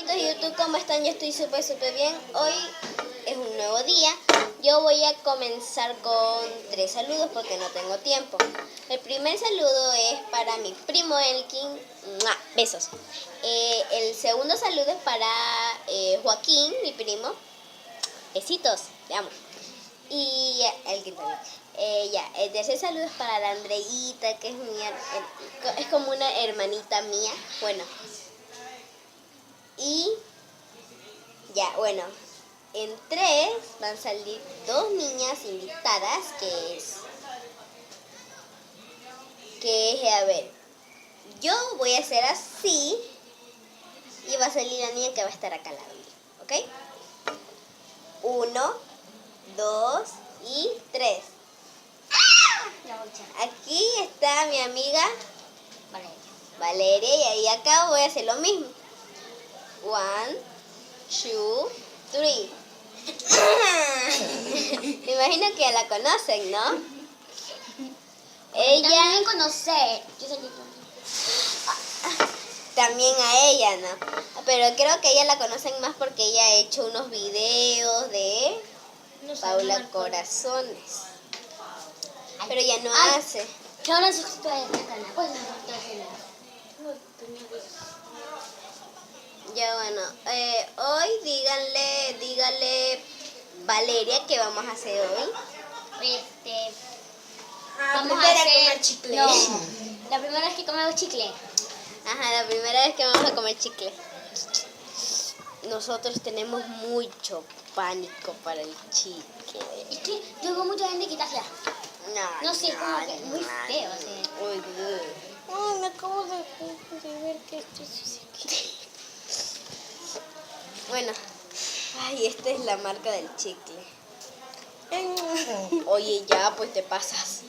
amiguitos de YouTube, ¿cómo están? Yo estoy súper bien. Hoy es un nuevo día. Yo voy a comenzar con 3 saludos porque no tengo tiempo. El primer saludo es para mi primo Elkin. ¡Mua! Besos. El segundo saludo es para Joaquín, mi primo. Besitos, te amo. Y Elkin también. El tercer saludo es para la Andreita, que es es como una hermanita mía. Bueno. Y ya, bueno, en 3 van a salir 2 niñas invitadas, a ver, yo voy a hacer así y va a salir la niña que va a estar acá al lado, ¿ok? 1, 2 y 3. Aquí está mi amiga Valeria y ahí acá voy a hacer lo mismo. 1, 2, 3. Me imagino que ya la conocen, ¿no? Ella también conocer. también a ella, ¿no? Pero creo que ella la conocen más porque ella ha hecho unos videos de Paula Corazones. Pero ya no hace. Yo no sé si estoy en el canal. Pues no Ya bueno, hoy dígale Valeria qué vamos a hacer hoy. Vamos a comer chicle. No, la primera vez que comemos chicle. Ajá, la primera vez que vamos a comer chicle. Nosotros tenemos mucho pánico para el chicle. Es que yo veo mucha gente que está así. No sé, como que muy feo. O sea. Uy, Ay, me acabo de ver que esto es bueno, ay, esta es la marca del chicle. Oye, ya, pues te pasas.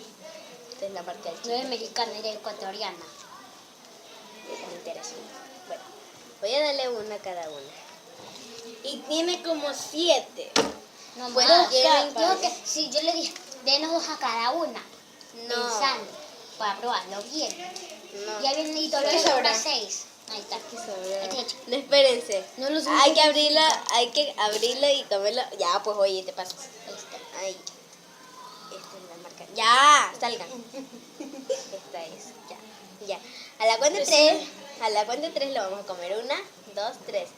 Esta es la marca del No chicle. es mexicana, es ecuatoriana. Me interesa. Bueno, voy a darle una a cada una. Y tiene como 7. No Bueno, más. quieren- Digo que si yo le dije, denos 2 a cada una. No. Pensando, para probarlo bien. No. Ya viene y todo lo ¿Qué sobra sobra? 6. Ahí está. ¿Qué sobra? Este es el chicle. No, espérense. No los Hay que abrirla y comerlo. Ya, pues oye, te pasas. Ahí está. Ay. Esta es la marca. Ya, salgan. Esta es, ya. A la cuenta de 3 lo vamos a comer. 1, 2, 3.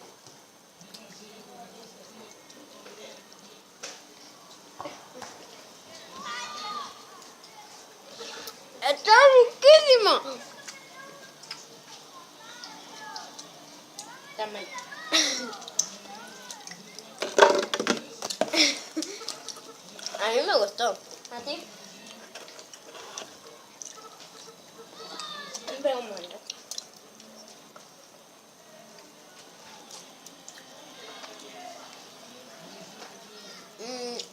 ¡Está riquísimo! Dame. A mí me gustó. ¿A ti? Espera un momento.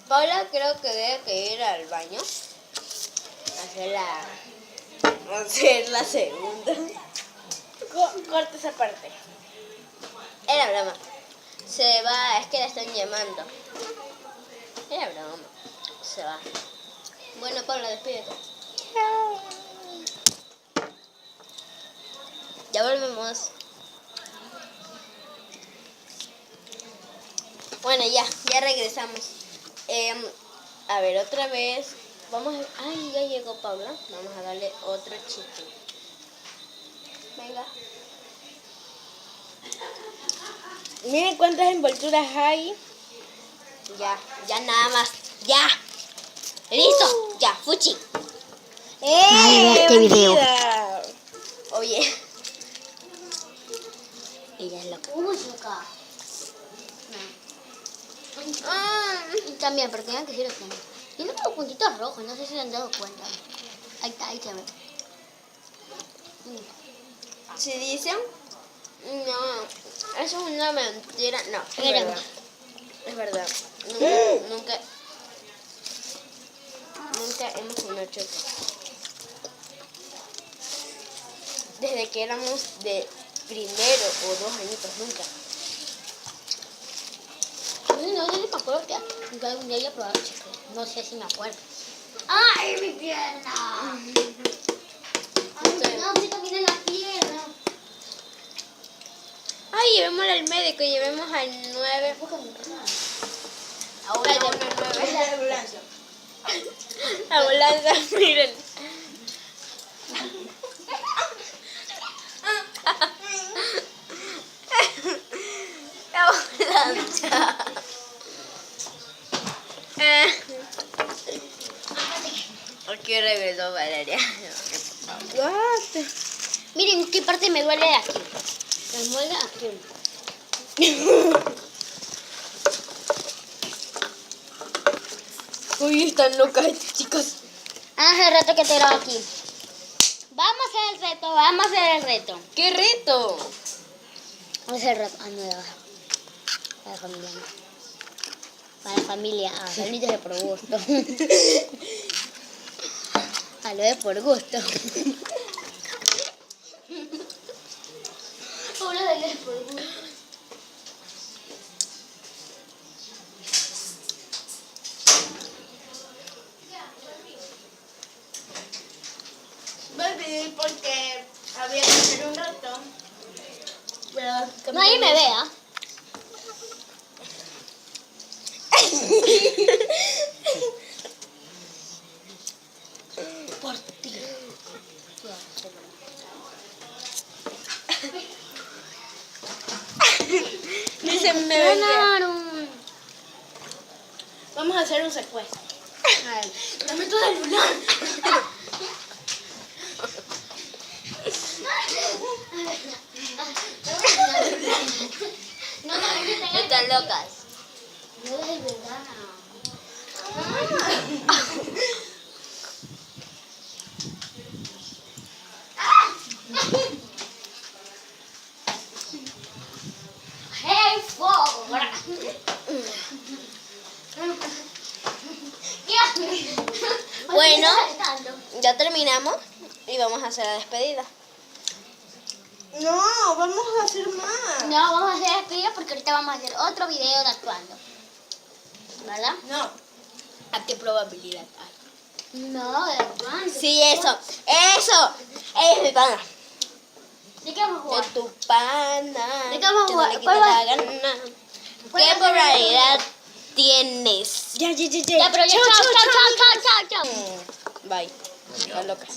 Paula creo que debe que ir al baño. Hacer la segunda. Corta esa parte. Era broma. Se va, es que la están llamando. Era broma. Se va. Bueno, Paula, despídete. Ya volvemos. Bueno, ya regresamos. A ver, otra vez. Ay, ya llegó Paula. Vamos a darle otro chicle. Venga. Miren cuántas envolturas hay. Ya nada más. Ya. Listo. Ya, fuchi. este video. bandida! Oye. Ella es loca. Uy, loca. Ah. Y también, pero tenían que ser los tenis. Tiene unos puntitos rojos, no sé si se han dado cuenta. Ahí está, ahí se ve. Si dicen, no, eso es una mentira. No, es Miren. verdad. Es verdad. Nunca hemos comido choco. Desde que éramos de primero o 2 añitos, nunca. No sé si me acuerdo que algún día yo probaba chicle. No sé si me acuerdo. ¡Ay, mi pierna! Ay, no, me viene la pierna. Ay, llevémosla al médico, llevemos al 9. Ahora Ay, es la ambulancia. Ambulancia, miren. Ambulancia. Aquí regresó Valeria. Miren qué parte me duele de aquí. Me duele aquí. Uy, están locas estas chicas. Hace rato que te grabo aquí. Vamos a hacer el reto, vamos a hacer el reto. ¿Qué reto? Vamos a hacer el reto. Ah, no, ya va. Para la familia. No. Para la familia. Ah, familia de por gusto. A lo de por gusto. Hola, de por gusto. Baby, porque había que hacer un reto. Pero Nadie me vea. Por ti. Dice, me venía. Ganaron. vamos a hacer un secuestro. A ver. Dame tu celular. No, Están locas. no es verdad. ¡Hey, fuego! Bueno, ya terminamos y vamos a hacer la despedida. No, vamos a hacer más. No, vamos a hacer despedida porque ahorita vamos a hacer otro video de actuando. ¿Verdad? No. ¿A qué probabilidad hay? No, de actuando. Sí, eso. Es mi pana. ¿De qué vamos a jugar? Es tu pana. ¿De qué vamos a que jugar? no le quita ¿Cuál va? la gana. ¿Cuál ¿Qué va a ser probabilidad tienes? Ya, pero ya, chao. Bye. Están locas.